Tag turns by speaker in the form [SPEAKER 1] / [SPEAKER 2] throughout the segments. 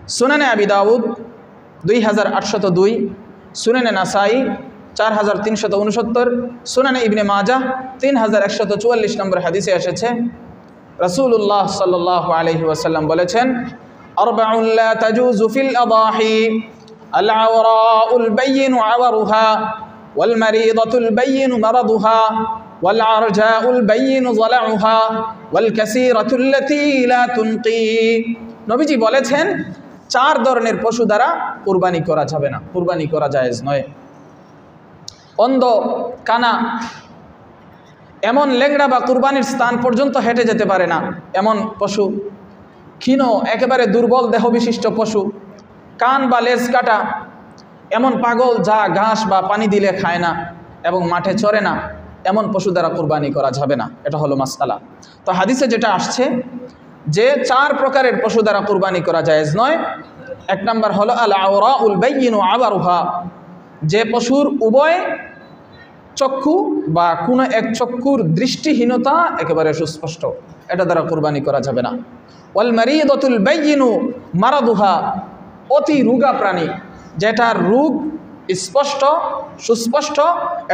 [SPEAKER 1] সুনানে আবি দাউদ 2802, সুনানে নাসাই 4369, সুনানে ইবনে মাজাহ 3144 নম্বর হাদিসে এসেছে রাসূলুল্লাহ সাল্লাল্লাহু আলাইহি ওয়াসাল্লাম বলেছেন, আরবাউন লা তাজুজু ফিল আদাহি আল আওরাউল বাইয়িনু আওয়ারুহা ওয়াল মারিদাতুল বাইয়িনু মারাদুহা ওয়াল আরজাউল বাইয়িনু যালাউহা ওয়াল কাসীরাতুল্লাতী লা তুনকি। নবীজি বলেছেন 4 ধরনের পশু দ্বারা কুরবানি করা যাবে না, কুরবানি করা জায়েজ নয়। অন্ধ, কানা, এমন লেংড়া বা কুরবানির স্থান পর্যন্ত হেঁটে যেতে পারে না এমন পশু, ক্ষীণ একেবারে দুর্বল দেহ বিশিষ্ট পশু, কান বা লেজ কাটা, এমন পাগল যা ঘাস বা পানি দিলে খায় না এবং মাঠে চরে না, এমন পশু দ্বারা কুরবানি করা যাবে না। এটা হলো মাসআলা। তো হাদিসে যেটা আসছে যে 4 প্রকারের পশু দ্বারা কুরবানি করা জায়েজ নয়। 1 নম্বর হলো আল আওরাউল বাইয়িনু আওয়ারুহা, যে পশুর উভয় চক্ষু বা কোনো এক চক্ষুর দৃষ্টিহীনতা একেবারে সুস্পষ্ট, এটা দ্বারা কুরবানি করা যাবে না। ওয়াল মারিদাতুল বাইয়িনু মারাদুহা, অতি রোগা প্রাণী যেটার রোগ স্পষ্ট সুস্পষ্ট,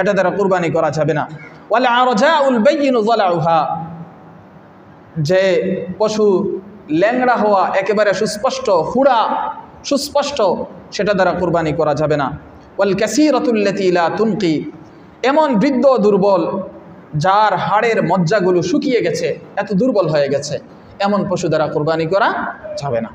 [SPEAKER 1] এটা দ্বারা কুরবানি করা যাবে না। ওয়াল আরজাউল বাইয়িনু যালাউহা, যে পশু ল্যাংড়া হওয়া একেবারে সুস্পষ্ট, হুড়া সুস্পষ্ট, সেটা দ্বারা কুরবানি করা যাবে না। ওয়াল কাসীরাতুল্লাতী লা তুনকি, এমন বৃদ্ধ দুর্বল যার হাড়ের মজ্জাগুলো শুকিয়ে গেছে, এত দুর্বল হয়ে গেছে, এমন পশু দ্বারা কুরবানি করা যাবে না।